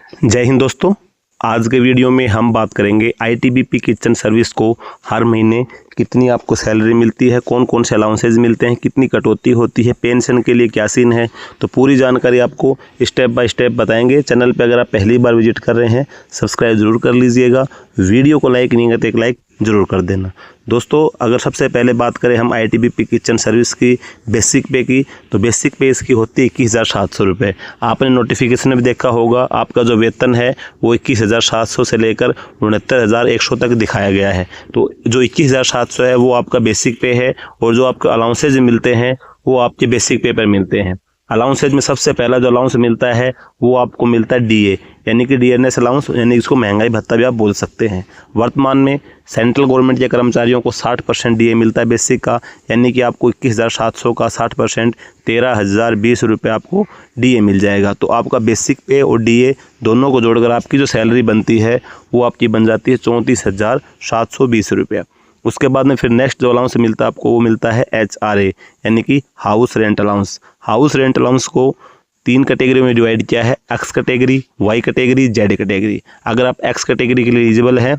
जय हिंद दोस्तों, आज के वीडियो में हम बात करेंगे आईटीबीपी किचन सर्विस को हर महीने कितनी आपको सैलरी मिलती है, कौन कौन से अलाउंसेज मिलते हैं, कितनी कटौती होती है, पेंशन के लिए क्या सीन है। तो पूरी जानकारी आपको स्टेप बाय स्टेप बताएंगे। चैनल पे अगर आप पहली बार विजिट कर रहे हैं सब्सक्राइब जरूर कर लीजिएगा। वीडियो को लाइक नहीं करते एक लाइक ज़रूर कर देना। दोस्तों, अगर सबसे पहले बात करें हम आईटीबीपी किचन सर्विस की बेसिक पे की, तो बेसिक पे इसकी होती है 21,700 रुपये। आपने नोटिफिकेशन में भी देखा होगा, आपका जो वेतन है वो 21,700 से लेकर 69,100 तक दिखाया गया है। तो जो 21,700 है वो आपका बेसिक पे है, और जो आपको अलाउंसेज मिलते हैं वो आपके बेसिक पे पर मिलते हैं। अलाउंसेज में सबसे पहला जो अलाउंस मिलता है वो आपको मिलता है डीए, यानी कि डियरनेस अलाउंस, यानी इसको महंगाई भत्ता भी आप बोल सकते हैं। वर्तमान में सेंट्रल गवर्नमेंट के कर्मचारियों को 60% डीए मिलता है बेसिक का, यानी कि आपको 21,700 का 60% 13,020 रुपये आपको डीए मिल जाएगा। तो आपका बेसिक पे और डीए दोनों को जोड़कर आपकी जो सैलरी बनती है वो आपकी बन जाती है 34,720 रुपये। उसके बाद में फिर नेक्स्ट जो अलाउंस मिलता है आपको वो मिलता है HRA, यानी कि house rent allowance. House rent allowance को 3 कैटेगरी में डिवाइड किया है, X category, Y category, Z category. अगर आप एक्स कैटेगरी के लिए एलिजिबल हैं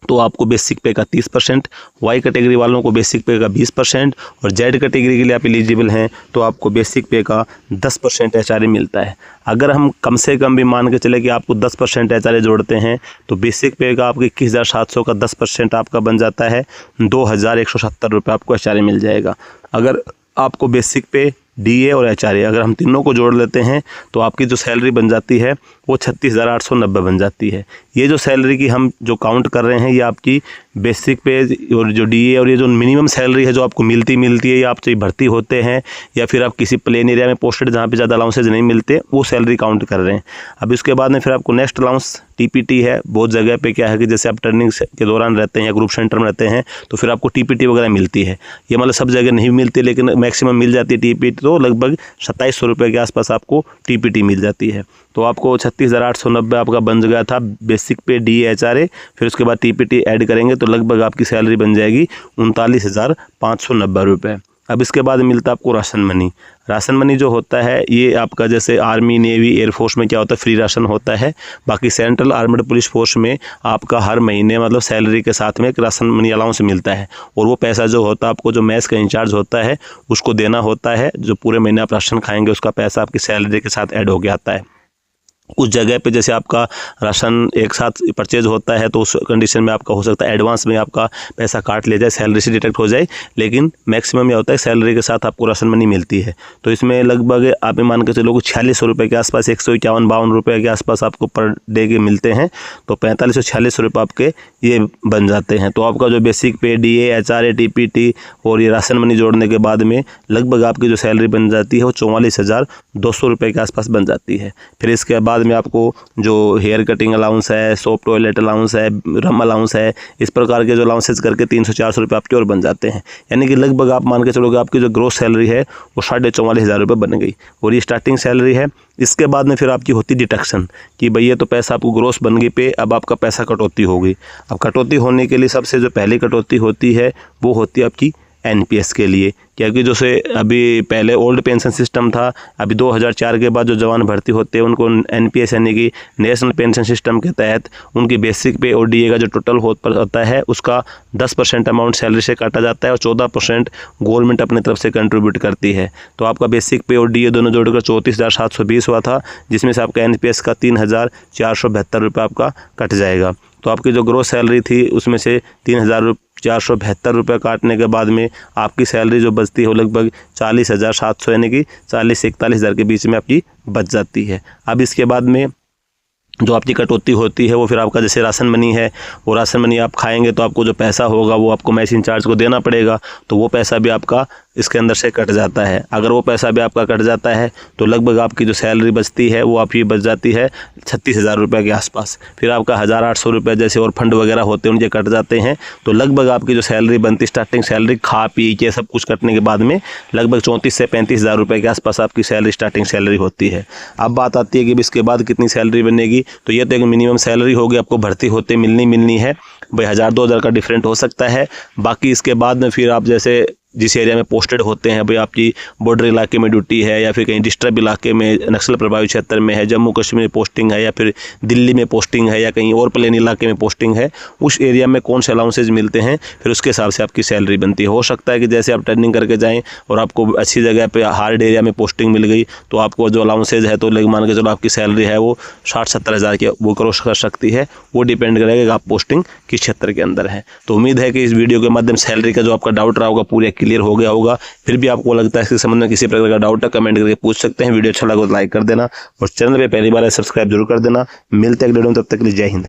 तो आपको बेसिक पे का 30%, वाई कैटेगरी वालों को बेसिक पे का 20%, और जेड कैटेगरी के लिए आप एलिजिबल हैं तो आपको बेसिक पे का 10% HRA मिलता है। अगर हम कम से कम भी मान के चले कि आपको 10% HRA जोड़ते हैं तो बेसिक पे का आपको 21,700 का 10% आपका बन जाता है 2,170 रुपये आपको HRA मिल जाएगा। अगर आपको बेसिक पे, डीए और HRA अगर हम तीनों को जोड़ लेते हैं तो आपकी जो सैलरी बन जाती है वो 36,890 बन जाती है। ये जो सैलरी की हम जो काउंट कर रहे हैं ये आपकी बेसिक पे और जो डीए और ये जो मिनिमम सैलरी है जो आपको मिलती है, या आप चाहे भर्ती होते हैं या फिर आप किसी प्लेन एरिया में पोस्टेड जहाँ पे ज़्यादा अलाउंसेज नहीं मिलते, वो सैलरी काउंट कर रहे हैं। अब इसके बाद में फिर आपको नेक्स्ट अलाउंस टीपीटी है। बहुत जगह पे क्या है कि जैसे आप ट्रेनिंग के दौरान रहते हैं या ग्रुप सेंटर में रहते हैं तो फिर आपको टीपीटी वगैरह मिलती है। ये मतलब सब जगह नहीं मिलती लेकिन मैक्सिमम मिल जाती है टीपीटी, तो लगभग 2700 रुपये के आसपास आपको टीपीटी मिल जाती है। तो आपको 36,890 आपका बन गया था बेसिक पे, डीए, HRA, फिर उसके बाद टीपीटी ऐड करेंगे तो लगभग आपकी सैलरी बन जाएगी 39,590 रुपये। अब इसके बाद मिलता है आपको राशन मनी। राशन मनी जो होता है ये आपका जैसे आर्मी, नेवी, एयरफोर्स में क्या होता है फ्री राशन होता है। बाकी सेंट्रल आर्मड पुलिस फोर्स में आपका हर महीने मतलब सैलरी के साथ में एक राशन मनी अलाउंस मिलता है, और वो पैसा जो होता है आपको जो मैस का इंचार्ज होता है उसको देना होता है। जो पूरे महीने आप राशन खाएंगे उसका पैसा आपकी सैलरी के साथ ऐड हो के आता है। कुछ जगह पे जैसे आपका राशन एक साथ परचेज होता है तो उस कंडीशन में आपका हो सकता है एडवांस में आपका पैसा काट लिया जाए, सैलरी से डिडक्ट हो जाए, लेकिन मैक्सिमम यह होता है सैलरी के साथ आपको राशन मनी मिलती है। तो इसमें लगभग आप मान के चलो 4600 रुपये के आसपास, 151-52 रुपये के आसपास आपको पर डे के मिलते हैं। तो 4546 रुपये आपके ये बन जाते हैं। तो आपका जो बेसिक पे, डीए, HRA, टीपीटी और ये राशन मनी जोड़ने के बाद में लगभग आपकी जो सैलरी बन जाती है वो 44,200 रुपये के आसपास बन जाती है। फिर इसके बाद में आपको जो हेयर कटिंग अलाउंस है, सोप टॉयलेट अलाउंस है, रम अलाउंस है, इस प्रकार के जो अलाउंसेस करके 300-400 रुपये आपके और बन जाते हैं। यानी कि लगभग आप मान के चलोगे आपकी जो ग्रोस सैलरी है वो 44,500 रुपये बन गई, और ये स्टार्टिंग सैलरी है। इसके बाद में फिर आपकी होती डिडक्शन कि भैया तो पैसा आपको ग्रोस बन गई पे, अब आपका पैसा कटौती होगी। अब कटौती होने के लिए सबसे जो पहली कटौती होती है वो होती है आपकी NPS के लिए, क्योंकि जैसे अभी पहले ओल्ड पेंशन सिस्टम था, अभी 2004 के बाद जो जवान भर्ती होते हैं उनको NPS यानी कि नेशनल पेंशन सिस्टम के तहत उनकी बेसिक पे और डीए का जो टोटल होता है उसका 10% अमाउंट सैलरी से काटा जाता है और 14% गवर्नमेंट अपनी तरफ से कंट्रीब्यूट करती है। तो आपका बेसिक पे और डीए दोनों जोड़कर 34,720 हुआ था, जिसमें से आपका NPS का 3,472 रुपये आपका कट जाएगा। तो आपकी जो ग्रोस सैलरी थी उसमें से 3,472 रुपये काटने के बाद में आपकी सैलरी जो बचती है वो लगभग 40,700 यानी कि 40 से 41,000 के बीच में आपकी बच जाती है। अब इसके बाद में जो आपकी कटौती होती है वो फिर आपका जैसे राशन मनी है, वो राशन मनी आप खाएंगे तो आपको जो पैसा होगा वो आपको मैस इंचार्ज को देना पड़ेगा, तो वो पैसा भी आपका इसके अंदर से कट जाता है। अगर वो पैसा भी आपका कट जाता है तो लगभग आपकी जो सैलरी बचती है वो आपकी बच जाती है 36,000 रुपये के आसपास। फिर आपका 1,800 रुपये जैसे और फंड वगैरह होते हैं उनके कट जाते हैं, तो लगभग आपकी जो सैलरी बनती स्टार्टिंग सैलरी खा पी के सब कुछ कटने के बाद में लगभग 34 से 35,000 रुपये के आसपास आपकी सैलरी स्टार्टिंग सैलरी होती है। अब बात आती है कि इसके बाद कितनी सैलरी बनेगी, तो ये तो एक मिनिमम सैलरी होगी, आपको भर्ती होते मिलनी है भाई 1,000-2,000 का डिफरेंट हो सकता है। बाकी इसके बाद में फिर आप जैसे जिस एरिया में पोस्टेड होते हैं, भाई आपकी बॉर्डर इलाके में ड्यूटी है या फिर कहीं डिस्टर्ब इलाके में, नक्सल प्रभावित क्षेत्र में है, जम्मू कश्मीर में पोस्टिंग है या फिर दिल्ली में पोस्टिंग है या कहीं और प्लेन इलाके में पोस्टिंग है, उस एरिया में कौन से अलाउंसेज मिलते हैं, फिर उसके हिसाब से आपकी सैलरी बनती है। हो सकता है कि जैसे आप ट्रेनिंग करके जाएँ और आपको अच्छी जगह पर हार्ड एरिया में पोस्टिंग मिल गई तो आपको जो अलाउंसेज है तो मान के चलो आपकी सैलरी है वो 60-70 हज़ार की वो क्रॉस कर सकती है। वो डिपेंड करेगा कि आप पोस्टिंग किस क्षेत्र के अंदर है। तो उम्मीद है कि इस वीडियो के माध्यम से सैलरी का जो आपका डाउट रहा होगा पूरा क्लियर हो गया होगा। फिर भी आपको लगता है इसके संबंध में किसी प्रकार का डाउट है, कमेंट करके पूछ सकते हैं। वीडियो अच्छा लगा तो लाइक कर देना और चैनल पे पहली बार है सब्सक्राइब जरूर कर देना। मिलते हैं अगले वीडियो में, तब तक के लिए जय हिंद।